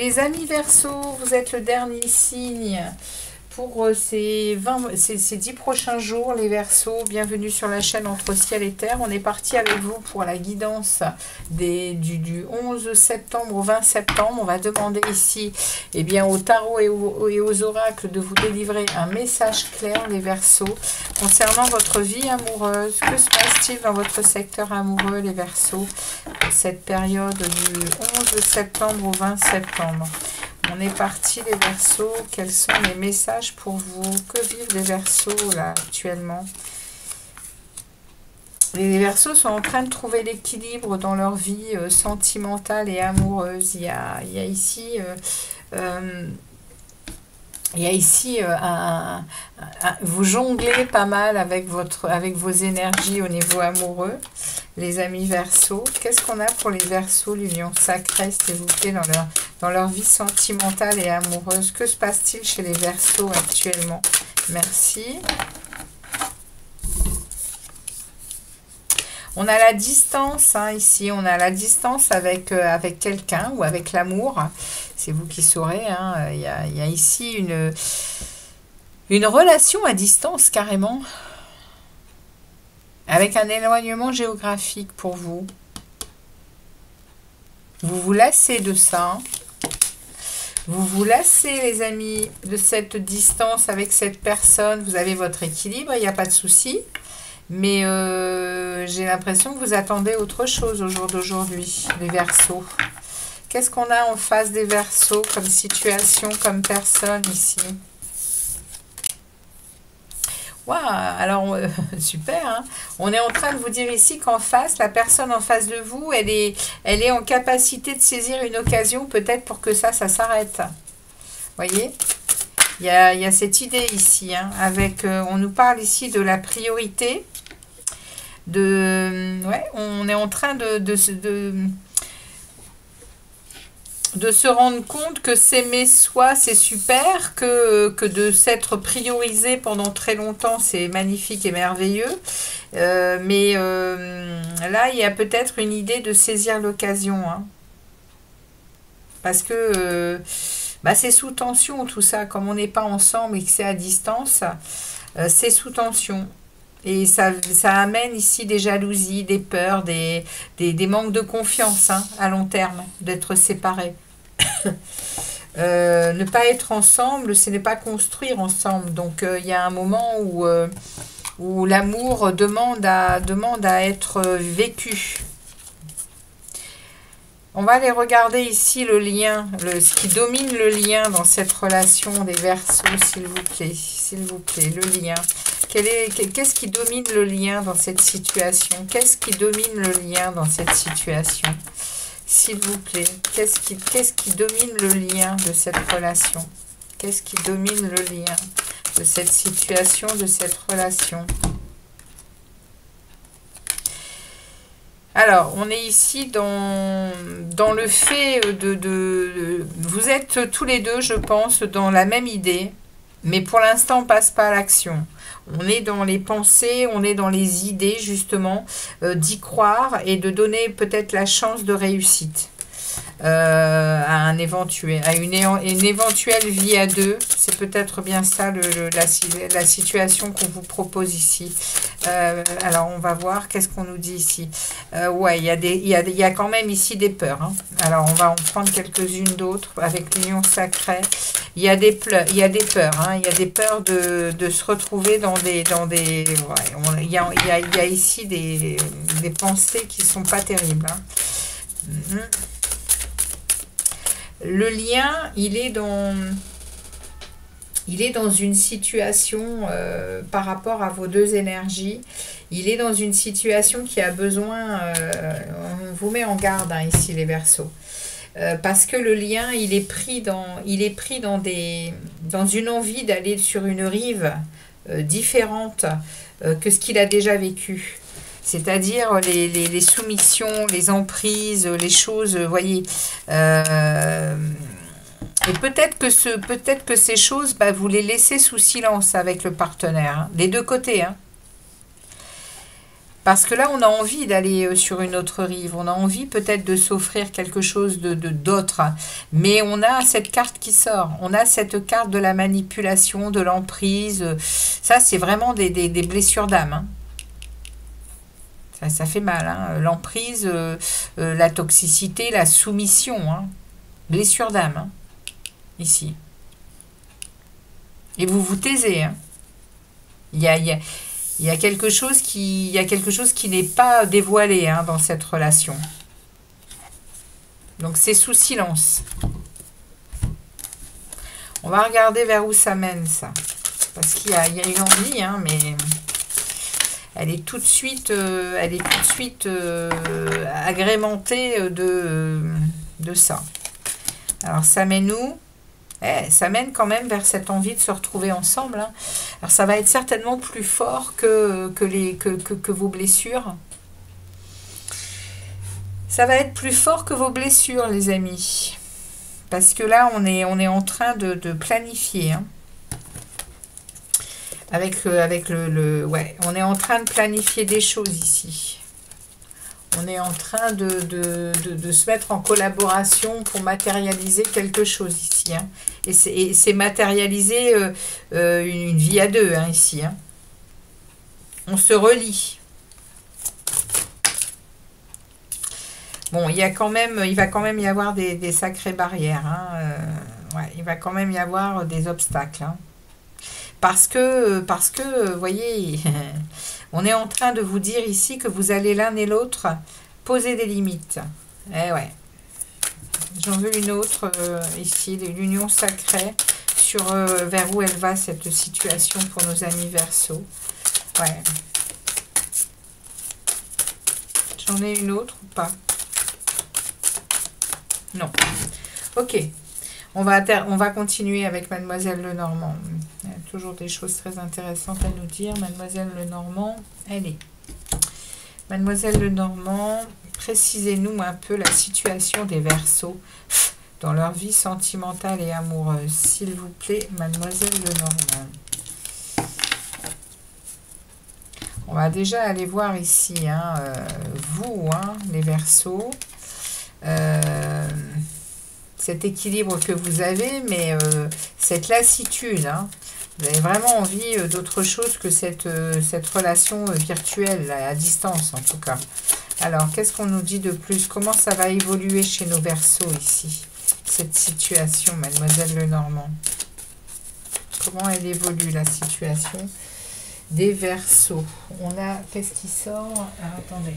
Les amis Verseaux, vous êtes le dernier signe pour ces 10 prochains jours, les Verseaux. Bienvenue sur la chaîne Entre Ciel et Terre. On est parti avec vous pour la guidance du 11 septembre au 20 septembre. On va demander ici au tarot et aux oracles de vous délivrer un message clair, les Verseaux, concernant votre vie amoureuse. Que se passe-t-il dans votre secteur amoureux, les Verseaux, pour cette période du 11 septembre au 20 septembre? On est parti, les Verseaux. Quels sont les messages pour vous? Que vivent les Verseaux là actuellement? Les Verseaux sont en train de trouver l'équilibre dans leur vie sentimentale et amoureuse. Il y a ici vous jonglez pas mal avec vos énergies au niveau amoureux, les amis Verseaux. Qu'est-ce qu'on a pour les Verseaux, l'union sacrée, s'il vous plaît, dans leur vie sentimentale et amoureuse? Que se passe-t-il chez les Verseaux actuellement? Merci. On a la distance, ici, on a la distance avec quelqu'un ou avec l'amour. C'est vous qui saurez. Il y a ici une relation à distance, carrément, avec un éloignement géographique pour vous. Vous vous lassez de ça. Vous vous lassez, les amis, de cette distance avec cette personne. Vous avez votre équilibre, il n'y a pas de souci. Mais j'ai l'impression que vous attendez autre chose au jour d'aujourd'hui, les Verseaux. Qu'est-ce qu'on a en face des Verseaux comme situation, comme personne ici? Waouh, alors super, hein. On est en train de vous dire ici qu'en face, la personne en face de vous, elle est en capacité de saisir une occasion peut-être pour que ça s'arrête. Voyez? Il y a cette idée ici, on nous parle ici de la priorité. On est en train de se rendre compte que s'aimer soi, c'est super, que de s'être priorisé pendant très longtemps, c'est magnifique et merveilleux. Là, il y a peut-être une idée de saisir l'occasion. Parce que c'est sous tension tout ça. Comme on n'est pas ensemble et que c'est à distance, c'est sous tension. Et ça amène ici des jalousies, des peurs, des manques de confiance à long terme, d'être séparés. Ne pas être ensemble, ce n'est pas construire ensemble. Donc il y a un moment où l'amour demande à être vécu. On va aller regarder ici le lien, ce qui domine le lien dans cette relation des Verseaux, s'il vous plaît, le lien. Qu'est-ce qui domine le lien dans cette situation? Qu'est-ce qui domine le lien dans cette situation? S'il vous plaît, qu'est-ce qui domine le lien de cette relation? Qu'est-ce qui domine le lien de cette situation, de cette relation? Alors, on est ici dans le fait vous êtes tous les deux, je pense, dans la même idée, mais pour l'instant, on ne passe pas à l'action. On est dans les pensées, on est dans les idées, justement, d'y croire et de donner peut-être la chance de réussite à une éventuelle vie à deux. C'est peut-être bien ça la situation qu'on vous propose ici. Alors, on va voir qu'est-ce qu'on nous dit ici. Il y a quand même ici des peurs. Alors, on va en prendre quelques-unes d'autres avec l'union sacrée. Il y a des peurs. Il y a des peurs de se retrouver dans des il y a ici des pensées qui ne sont pas terribles. Le lien, il est dans une situation par rapport à vos deux énergies. Il est dans une situation qui a besoin, on vous met en garde ici les Verseaux. Parce que le lien, il est pris dans une envie d'aller sur une rive différente que ce qu'il a déjà vécu. C'est-à-dire les soumissions, les emprises, les choses, voyez. Et peut-être que ces choses, vous les laissez sous silence avec le partenaire. Les deux côtés. Parce que là, on a envie d'aller sur une autre rive. On a envie peut-être de s'offrir quelque chose d'autre. Mais on a cette carte qui sort. On a cette carte de la manipulation, de l'emprise. Ça, c'est vraiment des blessures d'âme. Hein. Ça fait mal. Hein. L'emprise, la toxicité, la soumission. Hein. Blessure d'âme. Hein. Ici. Et vous vous taisez. Hein. Il y a quelque chose qui n'est pas dévoilé hein, dans cette relation. Donc c'est sous silence. On va regarder vers où ça mène ça. Parce qu'il y a une envie, hein, mais elle est tout de suite, agrémentée de ça. Alors ça mène où ? Ça mène quand même vers cette envie de se retrouver ensemble. Hein. Alors ça va être certainement plus fort que vos blessures. Ça va être plus fort que vos blessures, les amis. Parce que là, on est en train de planifier. Hein. Ouais, on est en train de planifier des choses ici. On est en train de se mettre en collaboration pour matérialiser quelque chose ici. Hein. Et c'est matérialiser une vie à deux hein, ici. Hein. On se relie. Bon, il va quand même y avoir des sacrées barrières. Hein. Ouais, il va quand même y avoir des obstacles. Hein. Parce que, vous voyez, on est en train de vous dire ici que vous allez l'un et l'autre poser des limites. Eh ouais. J'en veux une autre ici, l'union sacrée, sur vers où elle va cette situation pour nos amis Verseau. Ouais. J'en ai une autre ou pas? Non. Ok. On va continuer avec Mademoiselle Lenormand. Il y a toujours des choses très intéressantes à nous dire. Mademoiselle Lenormand, elle est. Mademoiselle Lenormand, précisez-nous un peu la situation des Verseaux dans leur vie sentimentale et amoureuse. S'il vous plaît, Mademoiselle Lenormand. On va déjà aller voir ici, hein, vous, hein, les Verseaux. Cet équilibre que vous avez, mais cette lassitude. Hein. Vous avez vraiment envie d'autre chose que cette relation virtuelle, à distance en tout cas. Alors, qu'est-ce qu'on nous dit de plus? Comment ça va évoluer chez nos Verseaux ici, cette situation, Mademoiselle Lenormand? Comment elle évolue, la situation des Verseaux? On a, qu'est-ce qui sort? Alors, attendez.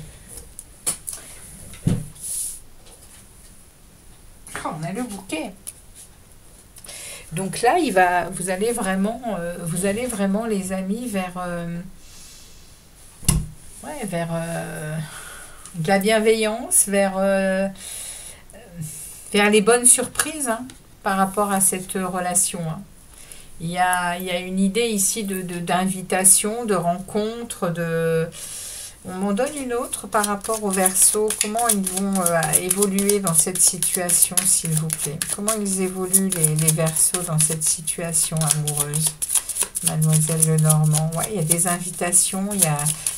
On a le bouquet. Donc là, vous allez vraiment, les amis, vers de la bienveillance, vers les bonnes surprises hein, par rapport à cette relation. Hein. Il y a une idée ici d'invitation, de rencontre, On m'en donne une autre par rapport aux Verseaux. Comment ils vont évoluer dans cette situation, s'il vous plaît? Comment ils évoluent, les Verseaux, dans cette situation amoureuse? Mademoiselle Lenormand. Ouais, il y a des invitations, il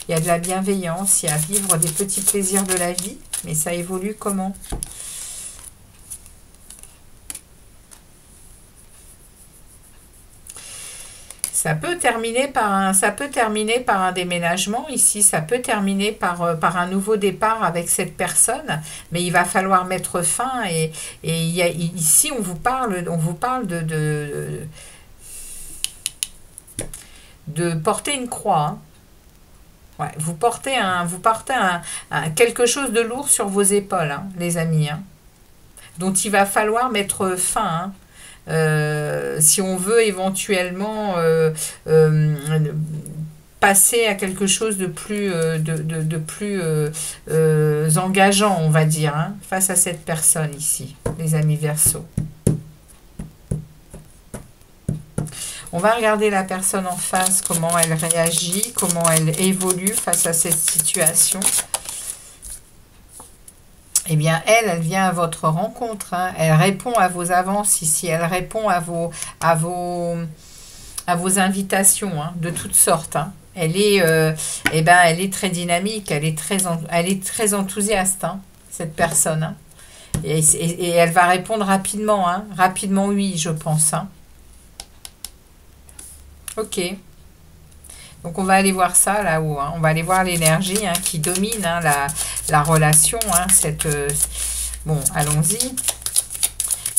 y a de la bienveillance, il y a vivre des petits plaisirs de la vie. Mais ça évolue comment? Ça peut terminer par un déménagement ici, ça peut terminer par un nouveau départ avec cette personne, mais il va falloir mettre fin et ici on vous parle de porter une croix. Hein. Ouais, vous portez quelque chose de lourd sur vos épaules, hein, les amis, hein, dont il va falloir mettre fin. Hein. Si on veut éventuellement passer à quelque chose de plus, engageant, on va dire, hein, face à cette personne ici, les amis Verseaux. On va regarder la personne en face, comment elle réagit, comment elle évolue face à cette situation. Eh bien, elle vient à votre rencontre. Hein. Elle répond à vos avances ici. Elle répond à vos invitations, hein, de toutes sortes. Hein. elle est très dynamique, elle est très enthousiaste, hein, cette personne. Hein. Et elle va répondre rapidement, hein, rapidement oui, je pense. Hein. Ok. Donc on va aller voir ça là-haut. Hein. On va aller voir l'énergie, hein, qui domine, hein, la relation. Hein, bon, allons-y.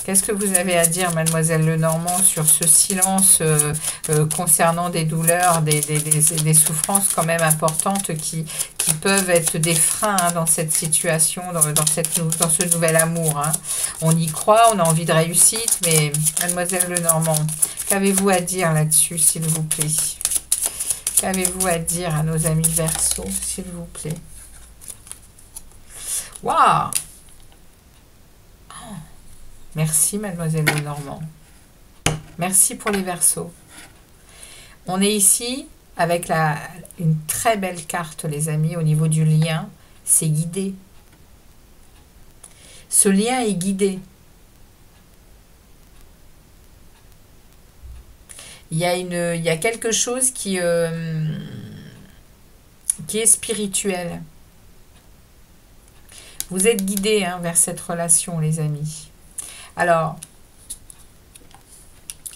Qu'est-ce que vous avez à dire, mademoiselle Lenormand, sur ce silence concernant des douleurs, des souffrances quand même importantes qui peuvent être des freins, hein, dans cette situation, dans ce nouvel amour. Hein. On y croit, on a envie de réussite, mais mademoiselle Lenormand, qu'avez-vous à dire là-dessus, s'il vous plaît? Qu'avez-vous à dire à nos amis Verseau, s'il vous plaît? Waouh! Merci, mademoiselle Lenormand. Merci pour les Verseaux. On est ici avec une très belle carte, les amis, au niveau du lien. C'est guidé. Ce lien est guidé. Il y a quelque chose qui est spirituel. Vous êtes guidés, hein, vers cette relation, les amis. Alors,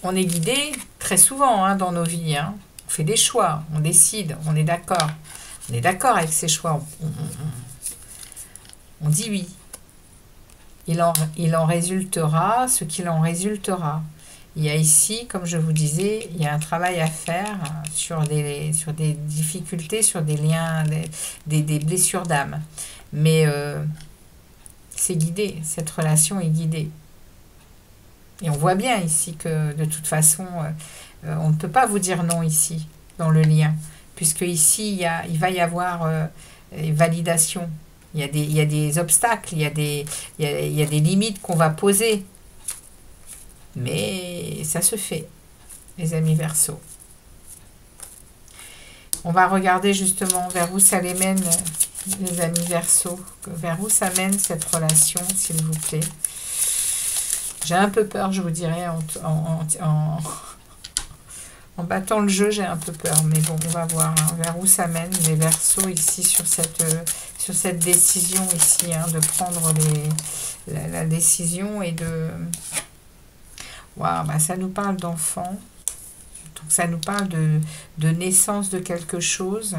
on est guidé très souvent, hein, dans nos vies. Hein. On fait des choix, on décide, on est d'accord. On est d'accord avec ces choix. On dit oui. Il en résultera ce qu'il en résultera. Il y a ici, comme je vous disais, il y a un travail à faire sur des difficultés, sur des liens, des blessures d'âme. Mais c'est guidé, cette relation est guidée. Et on voit bien ici que de toute façon, on ne peut pas vous dire non ici, dans le lien. Puisque ici, il va y avoir validation. Il y a des obstacles, il y a des limites qu'on va poser. Mais ça se fait, les amis Verseau. On va regarder justement vers où ça les mène, les amis Verseau. Vers où ça mène cette relation, s'il vous plaît. J'ai un peu peur, je vous dirais, en battant le jeu, j'ai un peu peur. Mais bon, on va voir, hein, vers où ça mène les Verseaux ici sur cette décision ici, hein, de prendre la décision et de... Waouh, bah ça nous parle d'enfants. Donc ça nous parle de naissance de quelque chose.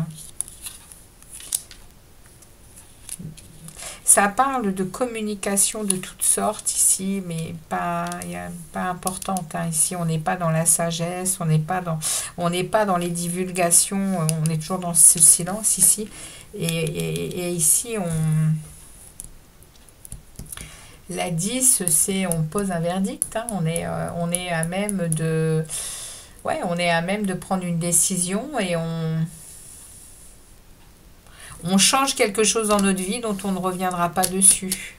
Ça parle de communication de toutes sortes ici, mais pas importante. Hein. Ici, on n'est pas dans la sagesse, on n'est pas dans les divulgations, on est toujours dans ce silence ici. Et ici, la 10, c'est on pose un verdict. Hein. On est à même de... Ouais, on est à même de prendre une décision et on change quelque chose dans notre vie dont on ne reviendra pas dessus.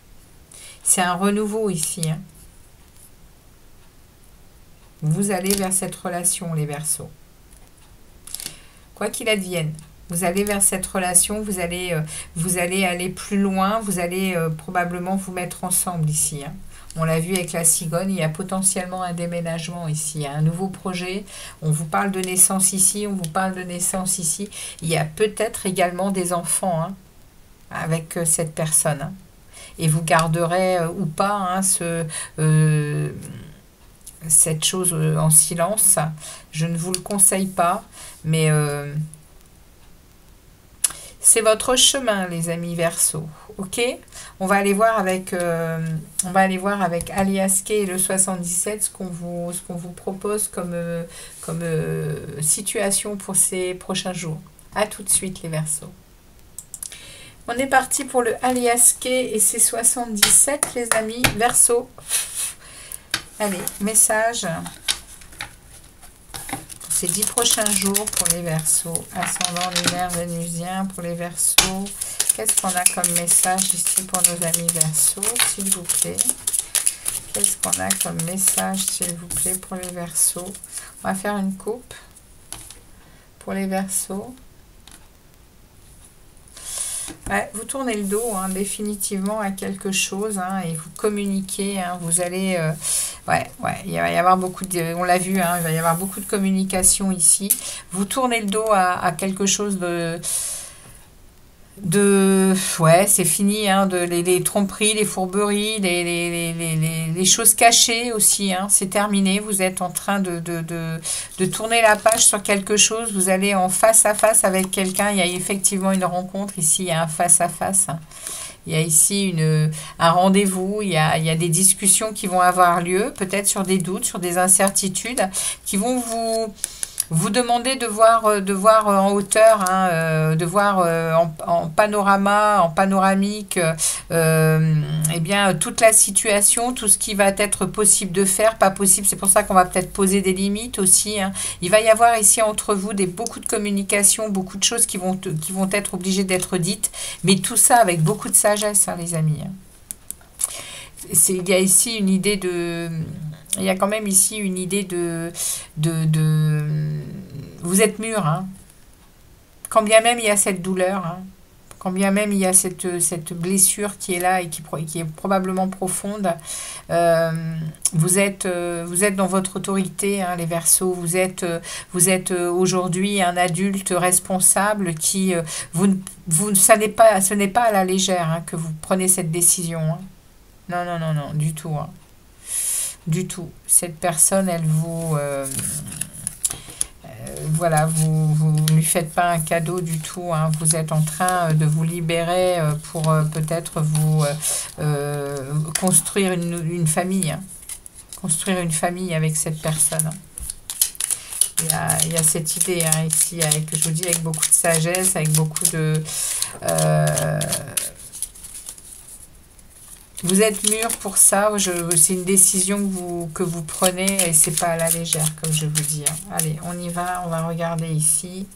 C'est un renouveau ici. Hein. Vous allez vers cette relation, les Verseaux. Quoi qu'il advienne, vous allez vers cette relation, vous allez aller plus loin, vous allez probablement vous mettre ensemble ici. Hein. On l'a vu avec la cigogne, il y a potentiellement un déménagement ici, un nouveau projet. On vous parle de naissance ici, on vous parle de naissance ici. Il y a peut-être également des enfants, hein, avec cette personne. Hein. Et vous garderez ou pas, hein, cette chose en silence. Je ne vous le conseille pas, mais c'est votre chemin, les amis Verseau. Ok, on va aller voir avec Aliaske et le 77 ce qu'on vous propose comme situation pour ces prochains jours. À tout de suite, les Verseaux. On est parti pour le Aliaske et ses 77, les amis Verseau. Allez, message pour ces 10 prochains jours pour les Verseaux. Ascendant lunaire vénusien pour les Verseaux. Qu'est-ce qu'on a comme message ici pour nos amis Verseaux, s'il vous plaît? Qu'est-ce qu'on a comme message, s'il vous plaît, pour les Verseaux? On va faire une coupe pour les Verseaux. Ouais, vous tournez le dos, hein, définitivement à quelque chose, hein, et vous communiquez. Hein, vous allez Ouais, ouais, il va y avoir beaucoup de, on l'a vu, hein, il va y avoir beaucoup de communication ici. Vous tournez le dos à quelque chose ouais, c'est fini, hein, les tromperies, les fourberies, les choses cachées aussi, hein, c'est terminé. Vous êtes en train de tourner la page sur quelque chose. Vous allez en face à face avec quelqu'un. Il y a effectivement une rencontre ici, il y a un face à face. Il y a ici un rendez-vous, il y a des discussions qui vont avoir lieu, peut-être sur des doutes, sur des incertitudes, qui vont vous demander de voir en hauteur, hein, de voir en panorama, en panoramique, eh bien, toute la situation, tout ce qui va être possible de faire, pas possible. C'est pour ça qu'on va peut-être poser des limites aussi, hein. Il va y avoir ici entre vous beaucoup de communication, beaucoup de choses qui vont être obligées d'être dites, mais tout ça avec beaucoup de sagesse, hein, les amis, hein. Il y a ici une idée de... Il y a quand même ici une idée vous êtes mûrs, hein. Quand bien même il y a cette douleur, hein. Quand bien même il y a cette blessure qui est là et qui est probablement profonde, vous êtes dans votre autorité, hein, les Verseaux. Vous êtes aujourd'hui un adulte responsable qui... ce n'est pas à la légère, hein, que vous prenez cette décision, hein. Non, non, non, non, du tout, hein. Du tout. Cette personne, elle vous... voilà, vous ne lui faites pas un cadeau du tout, hein. Vous êtes en train de vous libérer pour peut-être vous construire une famille, hein. Construire une famille avec cette personne, hein. Il y a cette idée, hein, ici, je vous dis, avec beaucoup de sagesse, avec beaucoup de... vous êtes mûr pour ça. C'est une décision que vous prenez et c'est pas à la légère, comme je vous dis, hein. Allez, on y va. On va regarder ici.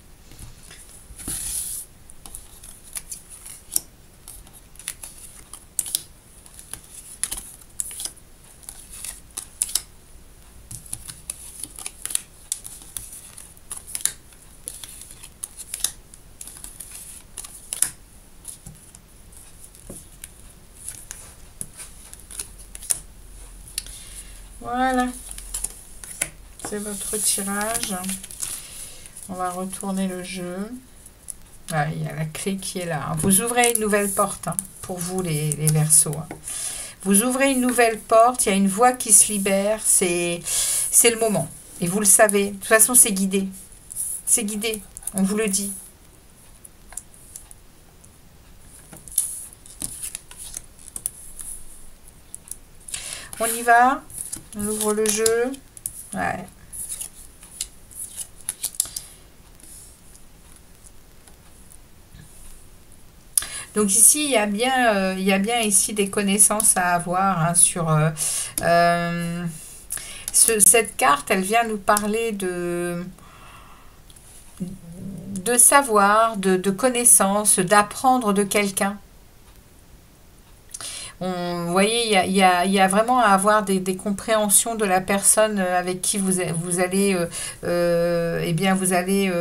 Voilà. C'est votre tirage. On va retourner le jeu. Ah, il y a la clé qui est là, hein. Vous ouvrez une nouvelle porte, hein, pour vous, les Verseaux, hein. Vous ouvrez une nouvelle porte, il y a une voie qui se libère. C'est le moment. Et vous le savez. De toute façon, c'est guidé. C'est guidé. On vous le dit. On y va. On ouvre le jeu. Ouais. Donc ici, il y a bien ici des connaissances à avoir, hein, sur cette carte. Elle vient nous parler de savoir, de connaissances, d'apprendre de quelqu'un. Vous voyez, il y a vraiment à avoir des compréhensions de la personne avec qui vous allez, eh bien, vous allez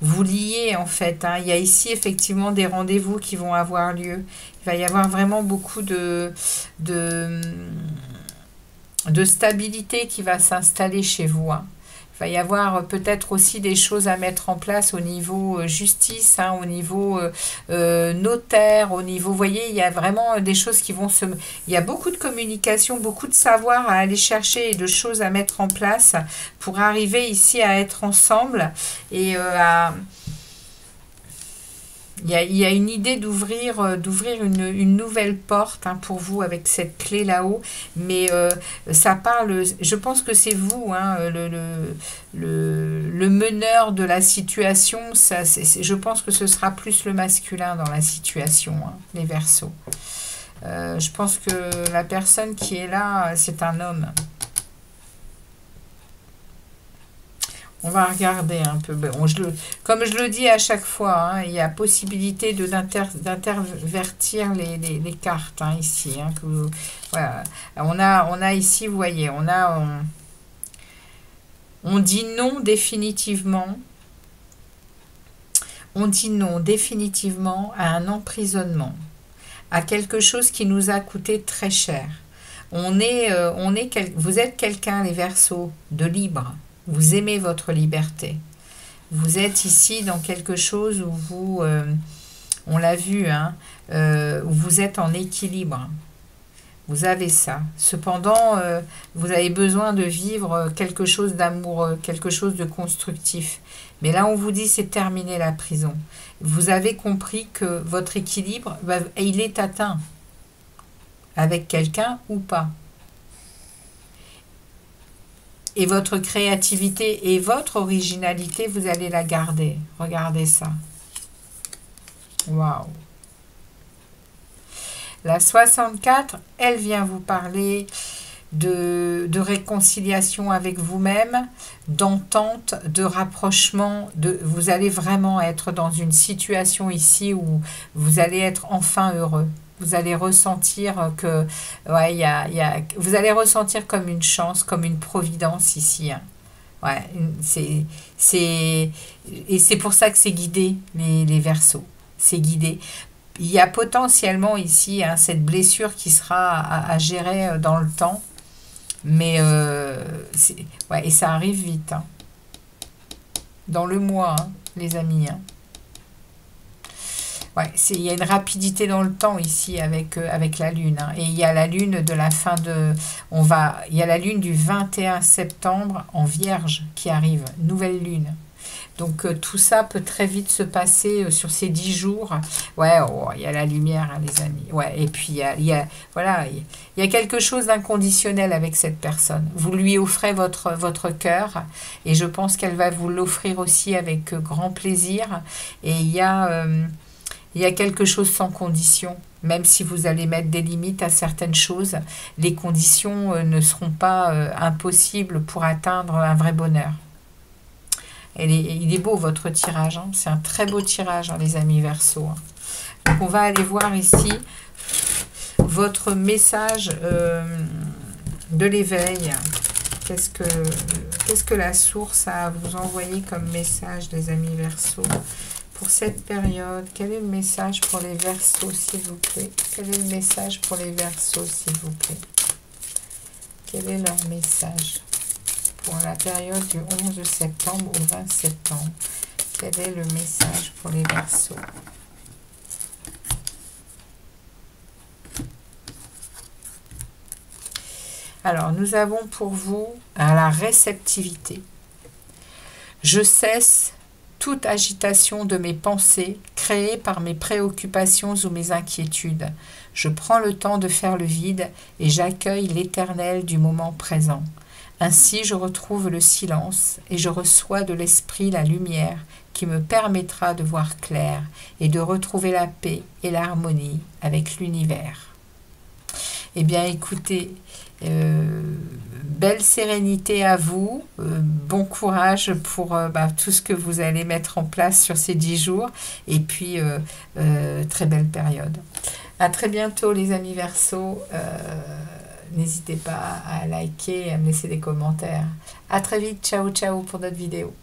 vous lier, en fait, hein. Il y a ici effectivement des rendez-vous qui vont avoir lieu. Il va y avoir vraiment beaucoup de stabilité qui va s'installer chez vous, hein. Il va y avoir peut-être aussi des choses à mettre en place au niveau justice, hein, au niveau notaire, au niveau... Vous voyez, il y a vraiment des choses qui vont se... Il y a beaucoup de communication, beaucoup de savoir à aller chercher et de choses à mettre en place pour arriver ici à être ensemble et à... Il y a une idée d'ouvrir une nouvelle porte, hein, pour vous avec cette clé là-haut, mais ça parle, je pense que c'est vous, hein, le meneur de la situation. Je pense que ce sera plus le masculin dans la situation, hein, les Verseaux. Je pense que la personne qui est là, c'est un homme. On va regarder un peu. Bon, comme je le dis à chaque fois, hein, il y a possibilité d'intervertir les cartes, hein, ici, hein, voilà. On a ici, vous voyez, on dit non définitivement. On dit non définitivement à un emprisonnement, à quelque chose qui nous a coûté très cher. Vous êtes quelqu'un, les Verseaux, de libre. Vous aimez votre liberté. Vous êtes ici dans quelque chose où vous, on l'a vu, hein, où vous êtes en équilibre. Vous avez ça. Cependant, vous avez besoin de vivre quelque chose d'amoureux, quelque chose de constructif. Mais là, on vous dit, c'est terminé la prison. Vous avez compris que votre équilibre, il est atteint avec quelqu'un ou pas. Et votre créativité et votre originalité, vous allez la garder. Regardez ça. Waouh! La 64, elle vient vous parler de réconciliation avec vous-même, d'entente, de rapprochement. Vous allez vraiment être dans une situation ici où vous allez être enfin heureux. Vous allez ressentir que, ouais, vous allez ressentir comme une chance, comme une providence ici, hein. Ouais, et c'est pour ça que c'est guidé, les Verseaux. C'est guidé. Il y a potentiellement ici, hein, cette blessure qui sera à gérer dans le temps. Mais, ouais, et ça arrive vite, hein. Dans le mois, hein, les amis, hein. Ouais, il y a une rapidité dans le temps ici avec la lune, hein. Et il y a la lune de la fin de... il y a la lune du 21 septembre en Vierge qui arrive, nouvelle lune. Donc tout ça peut très vite se passer sur ces 10 jours. Ouais, oh, il y a la lumière, hein, les amis. Ouais, et puis voilà, il y a quelque chose d'inconditionnel avec cette personne. Vous lui offrez votre cœur et je pense qu'elle va vous l'offrir aussi avec grand plaisir. Et il y a quelque chose sans condition. Même si vous allez mettre des limites à certaines choses, les conditions ne seront pas impossibles pour atteindre un vrai bonheur. Il est beau votre tirage, hein. C'est un très beau tirage, hein, les amis Verseaux, hein. Donc on va aller voir ici votre message de l'éveil. Qu'est-ce que la source a à vous envoyer comme message, les amis Verseaux, pour cette période? Quel est le message pour les Verseaux, s'il vous plaît? Quel est le message pour les Verseaux, s'il vous plaît? Quel est leur message pour la période du 11 septembre au 20 septembre? Quel est le message pour les Verseaux? Alors, nous avons pour vous la réceptivité. Je cesse toute agitation de mes pensées créée par mes préoccupations ou mes inquiétudes. Je prends le temps de faire le vide et j'accueille l'éternel du moment présent. Ainsi, je retrouve le silence et je reçois de l'esprit la lumière qui me permettra de voir clair et de retrouver la paix et l'harmonie avec l'univers. Eh bien, écoutez, belle sérénité à vous, bon courage pour tout ce que vous allez mettre en place sur ces 10 jours, et puis très belle période. À très bientôt les amis Verseaux, n'hésitez pas à liker et à me laisser des commentaires. À très vite, ciao ciao pour d'autres vidéos.